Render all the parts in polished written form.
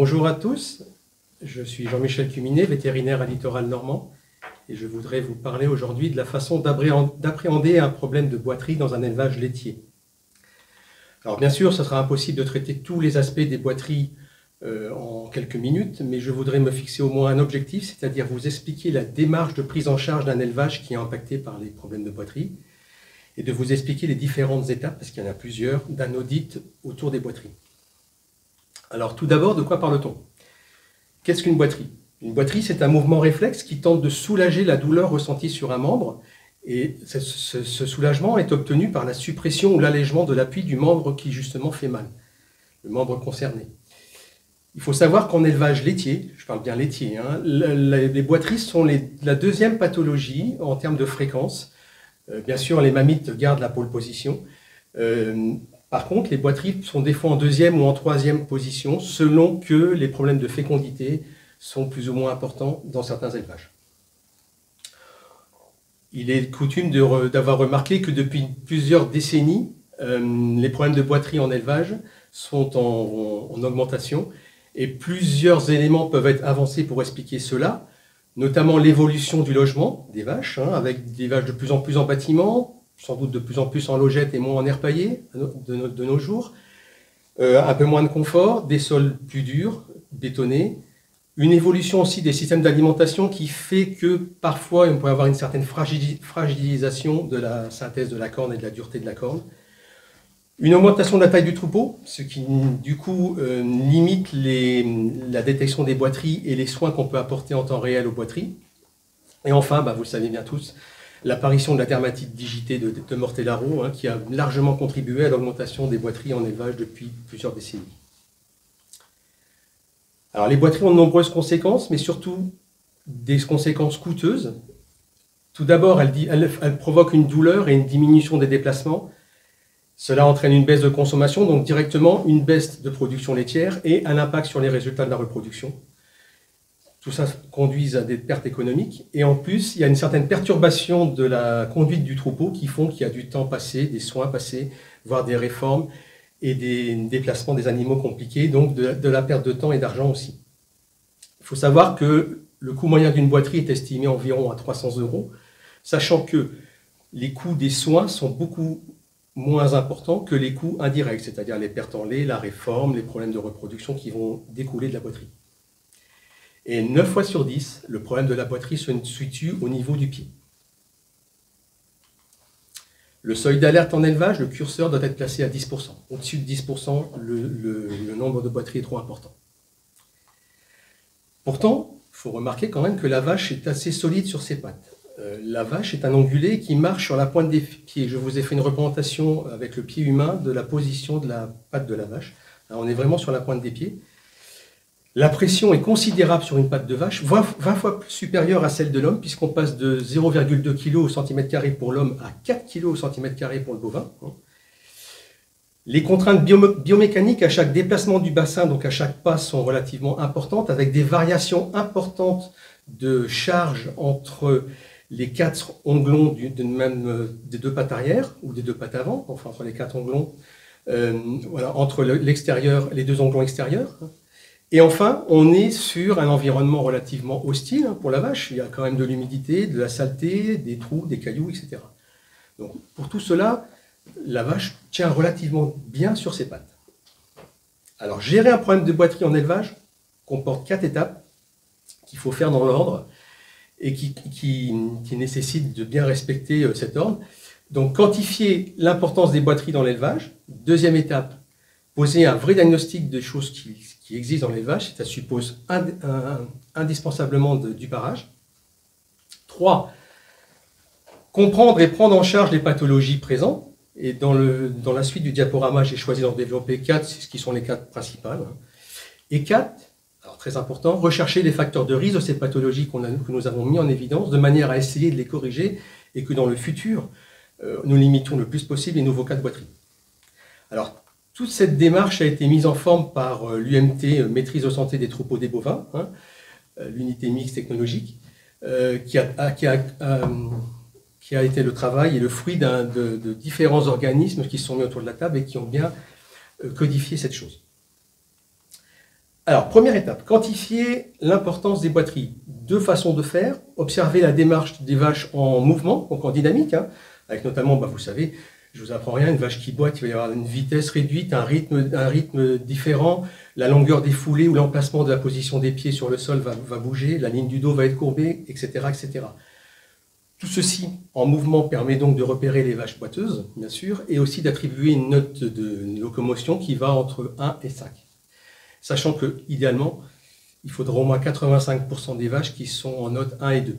Bonjour à tous, je suis Jean-Michel Cuminet, vétérinaire à Littoral Normand, et je voudrais vous parler aujourd'hui de la façon d'appréhender un problème de boiterie dans un élevage laitier. Alors bien sûr, ce sera impossible de traiter tous les aspects des boiteries en quelques minutes, mais je voudrais me fixer au moins un objectif, c'est-à-dire vous expliquer la démarche de prise en charge d'un élevage qui est impacté par les problèmes de boiterie, et de vous expliquer les différentes étapes, parce qu'il y en a plusieurs, d'un audit autour des boiteries. Alors tout d'abord, de quoi parle-t-on? Qu'est-ce qu'une boiterie? Une boiterie, c'est un mouvement réflexe qui tente de soulager la douleur ressentie sur un membre, et ce soulagement est obtenu par la suppression ou l'allègement de l'appui du membre qui justement fait mal, le membre concerné. Il faut savoir qu'en élevage laitier, je parle bien laitier, les boiteries sont la deuxième pathologie en termes de fréquence. Bien sûr, les mammifères gardent la pole position. Par contre, les boiteries sont des fois en deuxième ou en troisième position, selon que les problèmes de fécondité sont plus ou moins importants dans certains élevages. Il est coutume d'avoir remarqué que depuis plusieurs décennies, les problèmes de boiterie en élevage sont en augmentation, et plusieurs éléments peuvent être avancés pour expliquer cela, notamment l'évolution du logement des vaches, avec des vaches de plus en plus en bâtiment, sans doute de plus en plus en logette et moins en air paillé de nos jours, un peu moins de confort, des sols plus durs, bétonnés, une évolution aussi des systèmes d'alimentation qui fait que parfois on peut avoir une certaine fragilisation de la synthèse de la corne et de la dureté de la corne, une augmentation de la taille du troupeau, ce qui du coup limite la détection des boiteries et les soins qu'on peut apporter en temps réel aux boiteries. Et enfin, vous le savez bien tous, l'apparition de la dermatite digitée de Mortellaro, qui a largement contribué à l'augmentation des boiteries en élevage depuis plusieurs décennies. Alors les boiteries ont de nombreuses conséquences, mais surtout des conséquences coûteuses. Tout d'abord, elles provoquent une douleur et une diminution des déplacements. Cela entraîne une baisse de consommation, donc directement une baisse de production laitière et un impact sur les résultats de la reproduction. Tout ça conduit à des pertes économiques. Et en plus, il y a une certaine perturbation de la conduite du troupeau qui font qu'il y a du temps passé, des soins passés, voire des réformes et des déplacements des animaux compliqués, donc de la perte de temps et d'argent aussi. Il faut savoir que le coût moyen d'une boiterie est estimé environ à 300 €, sachant que les coûts des soins sont beaucoup moins importants que les coûts indirects, c'est-à-dire les pertes en lait, la réforme, les problèmes de reproduction qui vont découler de la boiterie. Et 9 fois sur 10, le problème de la boiterie se situe au niveau du pied. Le seuil d'alerte en élevage, le curseur doit être placé à 10%. Au-dessus de 10%, le nombre de boiteries est trop important. Pourtant, il faut remarquer quand même que la vache est assez solide sur ses pattes. La vache est un ongulé qui marche sur la pointe des pieds. Je vous ai fait une représentation avec le pied humain de la position de la patte de la vache. Alors, on est vraiment sur la pointe des pieds. La pression est considérable sur une patte de vache, 20 fois supérieure à celle de l'homme, puisqu'on passe de 0,2 kg au cm² pour l'homme à 4 kg au cm² pour le bovin. Les contraintes biomécaniques à chaque déplacement du bassin, donc à chaque pas, sont relativement importantes, avec des variations importantes de charge entre les 4 onglons des deux pattes arrière, ou des deux pattes avant, enfin entre les 4 onglons, entre les deux onglons extérieurs. Et enfin, on est sur un environnement relativement hostile pour la vache. Il y a quand même de l'humidité, de la saleté, des trous, des cailloux, etc. Donc, pour tout cela, la vache tient relativement bien sur ses pattes. Alors, gérer un problème de boiterie en élevage comporte 4 étapes qu'il faut faire dans l'ordre et qui nécessitent de bien respecter cet ordre. Donc, quantifier l'importance des boiteries dans l'élevage. Deuxième étape, poser un vrai diagnostic des choses qui existent dans l'élevage, ça suppose indispensablement du parage. 3. Comprendre et prendre en charge les pathologies présentes. Et dans la suite du diaporama, j'ai choisi d'en développer 4, ce qui sont les 4 principales. Et 4, alors très important, rechercher les facteurs de risque de ces pathologies que nous avons mis en évidence, de manière à essayer de les corriger et que dans le futur, nous limitons le plus possible les nouveaux cas de boiterie. Alors, toute cette démarche a été mise en forme par l'UMT Maîtrise de santé des troupeaux des bovins, l'unité mixte technologique, qui a été le travail et le fruit de différents organismes qui se sont mis autour de la table et qui ont bien codifié cette chose. Alors, première étape, quantifier l'importance des boiteries. Deux façons de faire. Observer la démarche des vaches en mouvement, donc en dynamique, hein, avec notamment, vous savez, je vous apprends rien, une vache qui boite, il va y avoir une vitesse réduite, un rythme différent, la longueur des foulées ou l'emplacement de la position des pieds sur le sol va bouger, la ligne du dos va être courbée, etc., etc. Tout ceci en mouvement permet donc de repérer les vaches boiteuses, bien sûr, et aussi d'attribuer une note de locomotion qui va entre 1 et 5. Sachant que, idéalement, il faudra au moins 85% des vaches qui sont en note 1 et 2.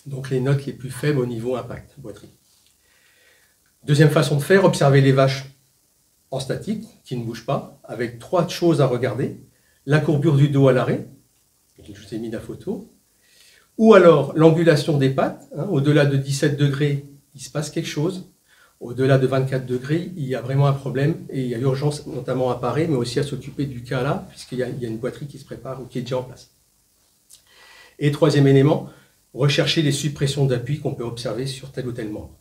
Donc les notes les plus faibles au niveau impact, boiterie. Deuxième façon de faire, observer les vaches en statique, qui ne bougent pas, avec trois choses à regarder. La courbure du dos à l'arrêt, je vous ai mis la photo, ou alors l'angulation des pattes, hein, au-delà de 17 degrés, il se passe quelque chose. Au-delà de 24 degrés, il y a vraiment un problème et il y a urgence notamment à parer, mais aussi à s'occuper du cas là, puisqu'il y a une boiterie qui se prépare ou qui est déjà en place. Et troisième élément, rechercher les suppressions d'appui qu'on peut observer sur tel ou tel membre.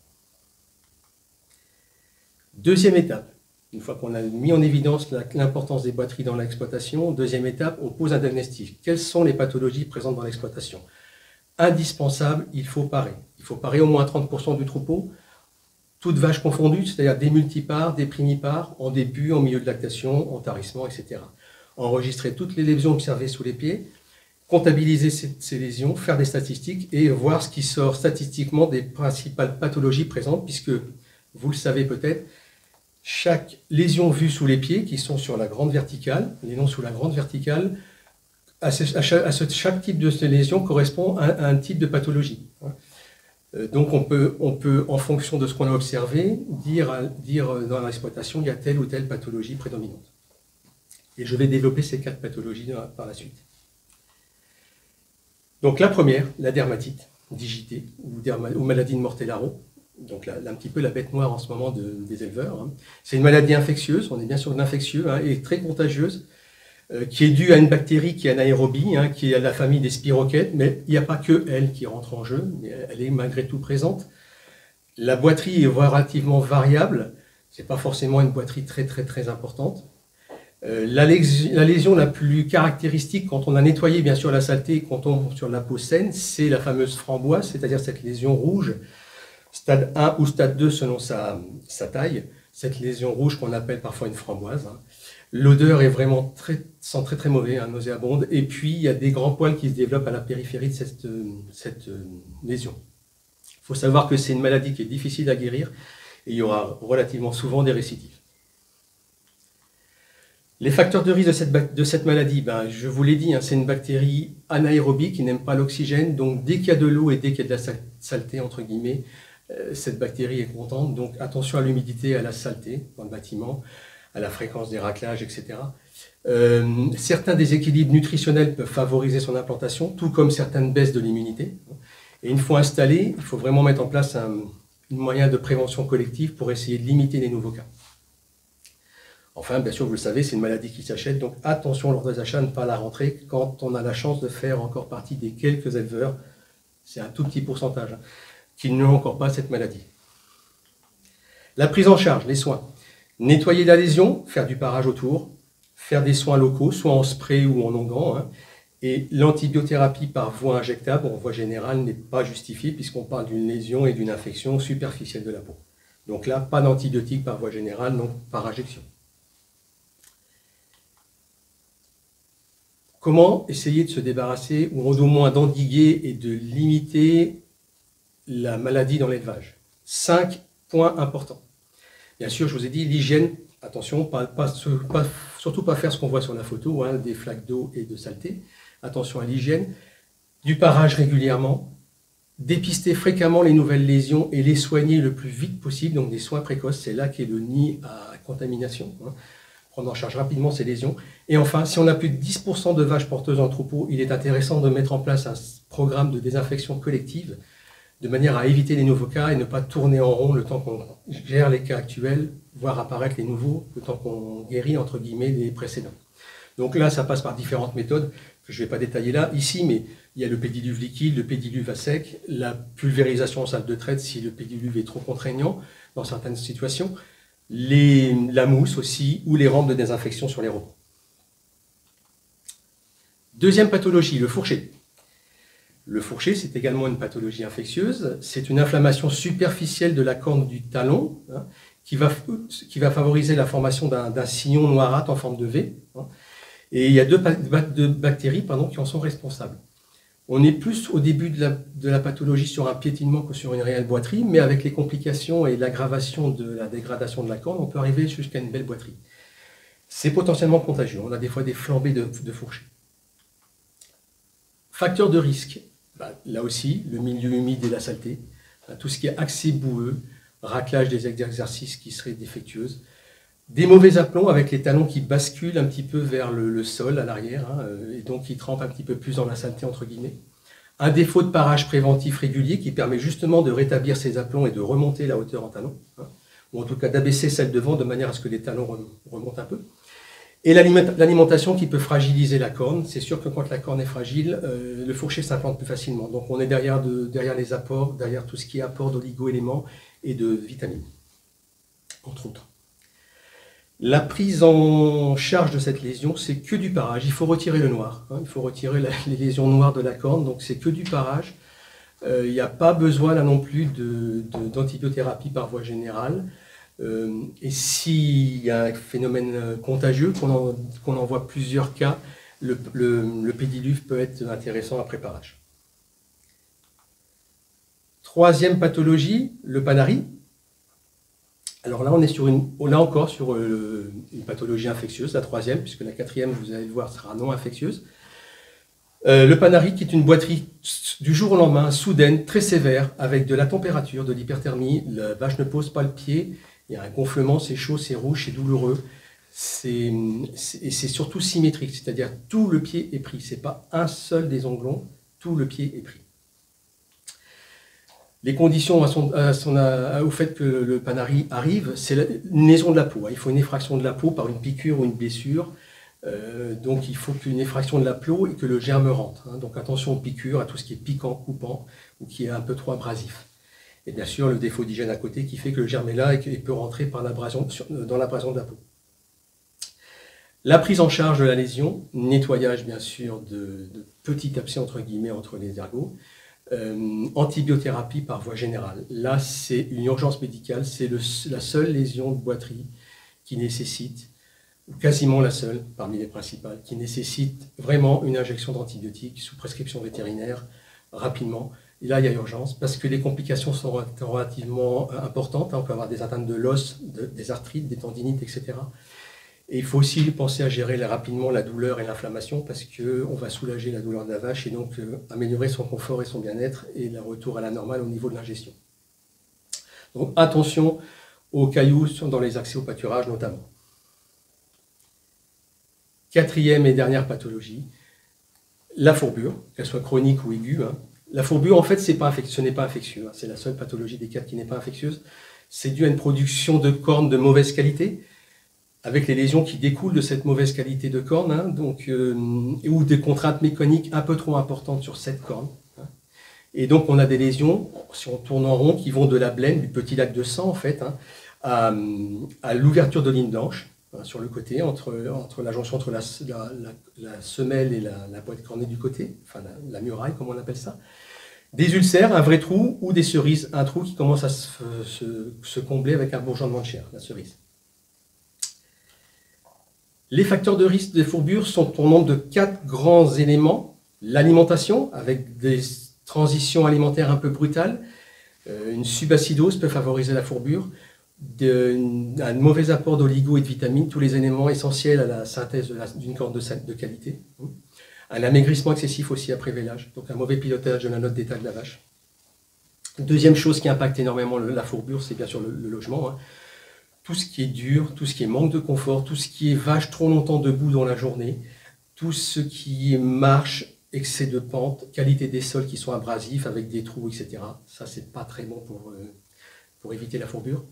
Deuxième étape, une fois qu'on a mis en évidence l'importance des boiteries dans l'exploitation, deuxième étape, on pose un diagnostic. Quelles sont les pathologies présentes dans l'exploitation? Indispensable, il faut parer. Il faut parer au moins 30% du troupeau, toutes vaches confondues, c'est-à-dire des multipares, des primipares, en début, en milieu de lactation, en tarissement, etc. Enregistrer toutes les lésions observées sous les pieds, comptabiliser ces lésions, faire des statistiques et voir ce qui sort statistiquement des principales pathologies présentes, puisque, vous le savez peut-être, chaque lésion vue sous les pieds, qui sont sur la grande verticale, les noms sous la grande verticale, chaque type de ces lésions correspond à un type de pathologie. Donc on peut, en fonction de ce qu'on a observé, dire dans l'exploitation, il y a telle ou telle pathologie prédominante. Et je vais développer ces 4 pathologies par la suite. Donc la première, la dermatite digitée, ou maladie de Mortellaro, donc là, un petit peu la bête noire en ce moment des éleveurs. Hein. C'est une maladie infectieuse, on est bien sûr d'infectieux, hein, et très contagieuse, qui est due à une bactérie qui est anaérobie, hein, qui est de la famille des spirochètes, mais il n'y a pas que elle qui rentre en jeu, mais elle est malgré tout présente. La boiterie est relativement variable, ce n'est pas forcément une boiterie très importante. La lésion la plus caractéristique, quand on a nettoyé bien sûr la saleté, quand on tombe sur la peau saine, c'est la fameuse framboise, c'est-à-dire cette lésion rouge, stade 1 ou stade 2 selon sa taille, cette lésion rouge qu'on appelle parfois une framboise. Hein. L'odeur est vraiment sent très mauvais, hein, nauséabonde, et puis il y a des grands poils qui se développent à la périphérie de cette lésion. Il faut savoir que c'est une maladie qui est difficile à guérir, et il y aura relativement souvent des récidives. Les facteurs de risque de cette maladie, je vous l'ai dit, hein, c'est une bactérie anaérobie qui n'aime pas l'oxygène, donc dès qu'il y a de l'eau et dès qu'il y a de la saleté, entre guillemets, cette bactérie est contente, donc attention à l'humidité, à la saleté dans le bâtiment, à la fréquence des raclages, etc. Certains déséquilibres nutritionnels peuvent favoriser son implantation, tout comme certaines baisses de l'immunité. Et une fois installé, il faut vraiment mettre en place un moyen de prévention collective pour essayer de limiter les nouveaux cas. Enfin, bien sûr, vous le savez, c'est une maladie qui s'achète, donc attention lors des achats à ne pas la rentrer quand on a la chance de faire encore partie des quelques éleveurs, c'est un tout petit pourcentage, hein, qui n'ont encore pas cette maladie. La prise en charge, les soins. Nettoyer la lésion, faire du parage autour, faire des soins locaux, soit en spray ou en onguent, hein, et l'antibiothérapie par voie injectable, en voie générale, n'est pas justifiée puisqu'on parle d'une lésion et d'une infection superficielle de la peau. Donc là, pas d'antibiotiques par voie générale, donc par injection. Comment essayer de se débarrasser, ou au moins d'endiguer et de limiter la maladie dans l'élevage? 5 points importants. Bien sûr, je vous ai dit, l'hygiène, attention, surtout pas faire ce qu'on voit sur la photo, hein, des flaques d'eau et de saleté. Attention à l'hygiène, du parage régulièrement, dépister fréquemment les nouvelles lésions et les soigner le plus vite possible, donc des soins précoces, c'est là qu'est le nid à contamination. Hein. Prendre en charge rapidement ces lésions. Et enfin, si on a plus de 10% de vaches porteuses en troupeau, il est intéressant de mettre en place un programme de désinfection collective de manière à éviter les nouveaux cas et ne pas tourner en rond le temps qu'on gère les cas actuels, voire apparaître les nouveaux, le temps qu'on guérit, entre guillemets, les précédents. Donc là, ça passe par différentes méthodes que je ne vais pas détailler là, ici, mais il y a le pédiluve liquide, le pédiluve à sec, la pulvérisation en salle de traite si le pédiluve est trop contraignant dans certaines situations, la mousse aussi, ou les rampes de désinfection sur les repos. Deuxième pathologie, le fourché. Le fourché, c'est également une pathologie infectieuse. C'est une inflammation superficielle de la corne du talon, hein, qui va favoriser la formation d'un sillon noirâtre en forme de V. Hein, et il y a deux bactéries qui en sont responsables. On est plus au début de la pathologie sur un piétinement que sur une réelle boiterie, mais avec les complications et l'aggravation de la dégradation de la corne, on peut arriver jusqu'à une belle boiterie. C'est potentiellement contagieux. On a des fois des flambées de fourché. Facteurs de risque. Là aussi, le milieu humide et la saleté, tout ce qui est accès boueux, raclage des exercices qui seraient défectueuses, des mauvais aplombs avec les talons qui basculent un petit peu vers le sol à l'arrière, hein, et donc qui trempent un petit peu plus dans la saleté entre guillemets. Un défaut de parage préventif régulier qui permet justement de rétablir ces aplombs et de remonter la hauteur en talon, hein, ou en tout cas d'abaisser celle devant de manière à ce que les talons remontent un peu. Et l'alimentation qui peut fragiliser la corne. C'est sûr que quand la corne est fragile, le fourché s'implante plus facilement. Donc on est derrière les apports, derrière tout ce qui est apport d'oligo-éléments et de vitamines, entre autres. La prise en charge de cette lésion, c'est que du parage. Il faut retirer le noir. Hein, il faut retirer les lésions noires de la corne. Donc c'est que du parage. Il n'y a pas besoin là non plus d'antibiothérapie par voie générale. Et s'il y a un phénomène contagieux, qu'on en voit plusieurs cas, le pédiluve peut être intéressant à préparage. Troisième pathologie, le panari. Alors là, on est là encore sur une pathologie infectieuse, la troisième, puisque la quatrième, vous allez le voir, sera non infectieuse. Le panari, qui est une boiterie du jour au lendemain, soudaine, très sévère, avec de la température, de l'hyperthermie. La vache ne pose pas le pied. Il y a un gonflement, c'est chaud, c'est rouge, c'est douloureux. Et c'est surtout symétrique, c'est-à-dire tout le pied est pris. Ce n'est pas un seul des onglons, tout le pied est pris. Les conditions au fait que le panari arrive, c'est une lésion de la peau. Il faut une effraction de la peau par une piqûre ou une blessure. Donc il faut qu'une effraction de la peau et que le germe rentre. Hein. Donc attention aux piqûres, à tout ce qui est piquant, coupant ou qui est un peu trop abrasif. Et bien sûr le défaut d'hygiène à côté qui fait que le germe est là et qu'il peut rentrer par dans l'abrasion de la peau. La prise en charge de la lésion, nettoyage bien sûr de petits abcès entre guillemets entre les ergots, antibiothérapie par voie générale. Là c'est une urgence médicale, c'est la seule lésion de boiterie qui nécessite, quasiment la seule parmi les principales, qui nécessite vraiment une injection d'antibiotiques sous prescription vétérinaire rapidement. Et là, il y a urgence parce que les complications sont relativement importantes. On peut avoir des atteintes de l'os, des arthrites, des tendinites, etc. Et il faut aussi penser à gérer rapidement la douleur et l'inflammation parce qu'on va soulager la douleur de la vache et donc améliorer son confort et son bien-être et le retour à la normale au niveau de l'ingestion. Donc attention aux cailloux dans les accès au pâturage notamment. Quatrième et dernière pathologie, la fourbure, qu'elle soit chronique ou aiguë. Hein. La fourbure, en fait, ce n'est pas infectieux. Hein. C'est la seule pathologie des 4 qui n'est pas infectieuse. C'est dû à une production de cornes de mauvaise qualité, avec les lésions qui découlent de cette mauvaise qualité de corne, hein, ou des contraintes mécaniques un peu trop importantes sur cette corne. Hein. Et donc, on a des lésions, si on tourne en rond, qui vont de la blême, du petit lac de sang, en fait, hein, à l'ouverture de lignes blanches, sur le côté, entre la jonction entre la semelle et la boîte cornée du côté, enfin la muraille comme on appelle ça, des ulcères, un vrai trou ou des cerises, un trou qui commence à se combler avec un bourgeonnement de chair, la cerise. Les facteurs de risque des fourbures sont au nombre de 4 grands éléments. L'alimentation, avec des transitions alimentaires un peu brutales, une subacidose peut favoriser la fourbure, un mauvais apport d'oligo et de vitamines, tous les éléments essentiels à la synthèse d'une corne de qualité. Un amaigrissement excessif aussi après vélage, donc un mauvais pilotage de la note d'état de la vache. Deuxième chose qui impacte énormément la fourbure, c'est bien sûr le logement. Hein. Tout ce qui est dur, tout ce qui est manque de confort, tout ce qui est vache trop longtemps debout dans la journée, tout ce qui est marche, excès de pente, qualité des sols qui sont abrasifs avec des trous, etc. Ça, c'est pas très bon pour éviter la fourbure.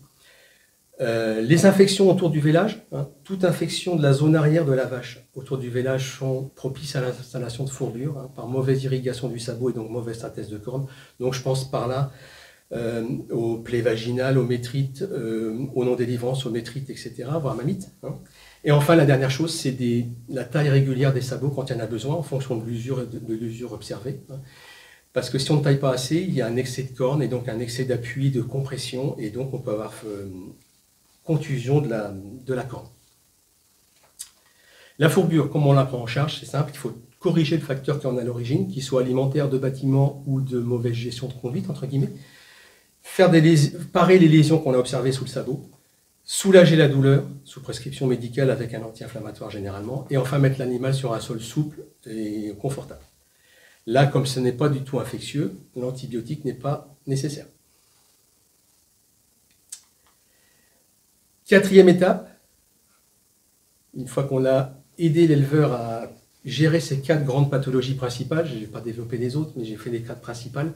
Les infections autour du vélage, hein, toute infection de la zone arrière de la vache autour du vélage sont propices à l'installation de fourbure, hein, par mauvaise irrigation du sabot et donc mauvaise synthèse de corne. Donc je pense par là aux plaies vaginales, aux métrites, aux non-délivrance, aux métrites, etc., voire mammites. Hein. Et enfin, la dernière chose, c'est la taille régulière des sabots quand il y en a besoin, en fonction de l'usure observée. Parce que si on ne taille pas assez, il y a un excès de corne et donc un excès d'appui, de compression, et donc on peut avoir contusion de la corne. La fourbure, comment on la prend en charge? C'est simple, il faut corriger le facteur qui en est à l'origine, qu'il soit alimentaire, de bâtiment ou de mauvaise gestion de conduite, entre guillemets. Parer les lésions qu'on a observées sous le sabot, soulager la douleur sous prescription médicale avec un anti-inflammatoire généralement, et enfin mettre l'animal sur un sol souple et confortable. Là, comme ce n'est pas du tout infectieux, l'antibiotique n'est pas nécessaire. Quatrième étape, une fois qu'on a aidé l'éleveur à gérer ces 4 grandes pathologies principales, je ne vais pas développer les autres, mais j'ai fait les 4 principales,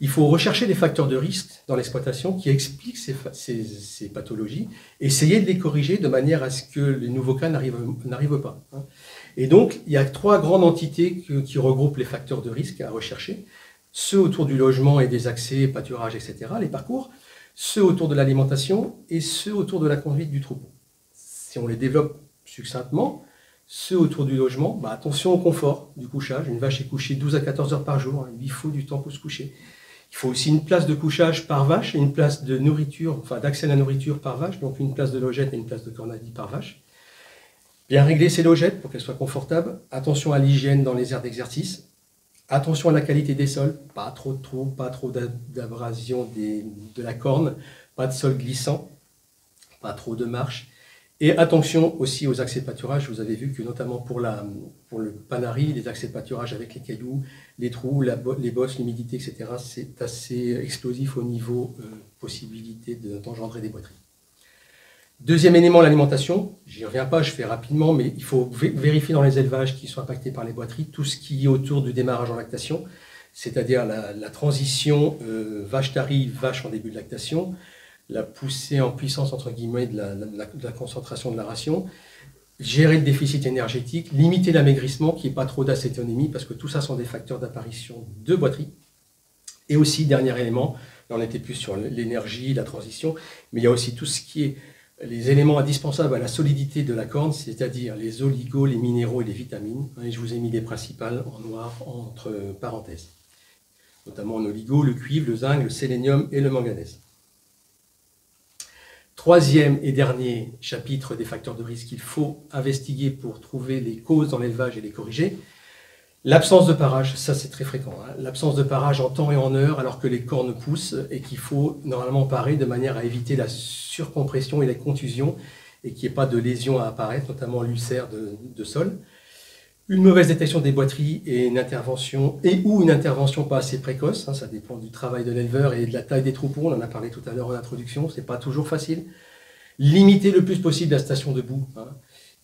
il faut rechercher des facteurs de risque dans l'exploitation qui expliquent ces pathologies, essayer de les corriger de manière à ce que les nouveaux cas n'arrivent pas. Et donc, il y a 3 grandes entités qui regroupent les facteurs de risque à rechercher, ceux autour du logement et des accès, pâturage, etc., les parcours, ceux autour de l'alimentation et ceux autour de la conduite du troupeau. Si on les développe succinctement, ceux autour du logement, attention au confort du couchage. Une vache est couchée 12 à 14 heures par jour, il lui faut du temps pour se coucher. Il faut aussi une place de couchage par vache et une place de nourriture, enfin d'accès à la nourriture par vache, donc une place de logette et une place de cornadie par vache. Bien régler ses logettes pour qu'elles soient confortables. Attention à l'hygiène dans les aires d'exercice. Attention à la qualité des sols, pas trop de trous, pas trop d'abrasion de la corne, pas de sol glissant, pas trop de marche. Et attention aussi aux accès de pâturage. Vous avez vu que notamment pour le panari, les accès de pâturage avec les cailloux, les trous, les bosses, l'humidité, etc., c'est assez explosif au niveau possibilité d'engendrer des boiteries. Deuxième élément, l'alimentation. J'y reviens pas, je fais rapidement, mais il faut vérifier dans les élevages qui sont impactés par les boiteries tout ce qui est autour du démarrage en lactation, c'est-à-dire la transition vache-tarie, vache en début de lactation, la poussée en puissance, entre guillemets, de la concentration de la ration, gérer le déficit énergétique, limiter l'amaigrissement, qu'il n'y ait pas trop d'acétonémie, parce que tout ça sont des facteurs d'apparition de boiterie. Et aussi, dernier élément, là on était plus sur l'énergie, la transition, mais il y a aussi tout ce qui est les éléments indispensables à la solidité de la corne, c'est-à-dire les oligos, les minéraux et les vitamines. Et je vous ai mis les principales en noir entre parenthèses, notamment en oligo, le cuivre, le zinc, le sélénium et le manganèse. Troisième et dernier chapitre des facteurs de risque qu'il faut investiguer pour trouver les causes dans l'élevage et les corriger. L'absence de parage, ça c'est très fréquent. L'absence de parage en temps et en heure alors que les cornes poussent et qu'il faut normalement parer de manière à éviter la surcompression et la contusion et qu'il n'y ait pas de lésions à apparaître, notamment l'ulcère de sol. Une mauvaise détection des boiteries et une intervention pas assez précoce, ça dépend du travail de l'éleveur et de la taille des troupeaux, on en a parlé tout à l'heure en introduction, c'est pas toujours facile. Limiter le plus possible la station debout.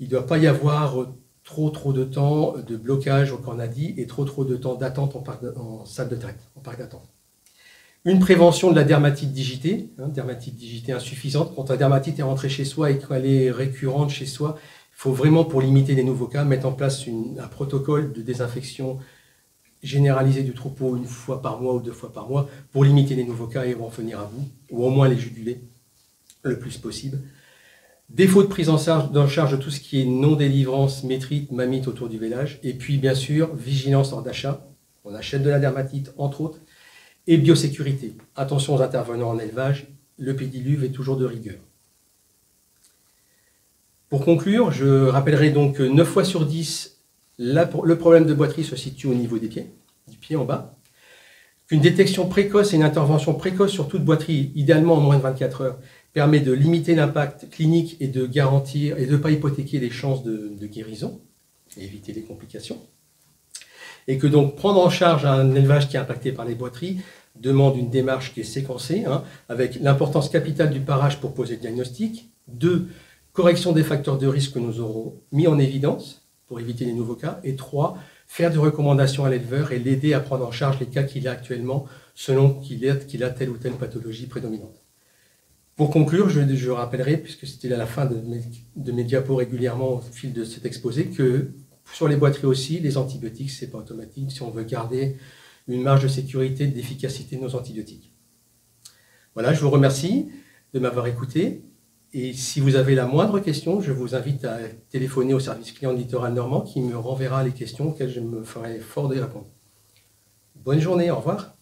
Il ne doit pas y avoir trop de temps de blocage au cornadie et trop de temps d'attente en salle de traite, en parc d'attente. Une prévention de la dermatite digitée insuffisante. Quand la dermatite est rentrée chez soi et qu'elle est récurrente chez soi, il faut vraiment, pour limiter les nouveaux cas, mettre en place un protocole de désinfection généralisé du troupeau 1 fois par mois ou 2 fois par mois pour limiter les nouveaux cas et en venir à bout, ou au moins les juguler le plus possible. Défaut de prise en charge de tout ce qui est non-délivrance, métrite, mamite autour du village. Et puis, bien sûr, vigilance hors d'achat. On achète de la dermatite, entre autres. Et biosécurité. Attention aux intervenants en élevage. Le pédiluve est toujours de rigueur. Pour conclure, je rappellerai donc que 9 fois sur 10, le problème de boiterie se situe au niveau des pieds, du pied en bas. Qu'une détection précoce et une intervention précoce sur toute boiterie, idéalement en moins de 24 heures, permet de limiter l'impact clinique et de garantir et de ne pas hypothéquer les chances de guérison et éviter les complications. Et que donc prendre en charge un élevage qui est impacté par les boiteries demande une démarche qui est séquencée, avec l'importance capitale du parage pour poser le diagnostic. 2, correction des facteurs de risque que nous aurons mis en évidence pour éviter les nouveaux cas. Et 3, faire des recommandations à l'éleveur et l'aider à prendre en charge les cas qu'il a actuellement selon qu'il a telle ou telle pathologie prédominante. Pour conclure, je rappellerai, puisque c'était à la fin de mes diapos régulièrement au fil de cet exposé, que sur les boiteries aussi, les antibiotiques, ce n'est pas automatique si on veut garder une marge de sécurité, d'efficacité de nos antibiotiques. Voilà, je vous remercie de m'avoir écouté Et si vous avez la moindre question, je vous invite à téléphoner au service client de Littoral Normand qui me renverra les questions auxquelles je me ferai fort de répondre. Bonne journée, au revoir.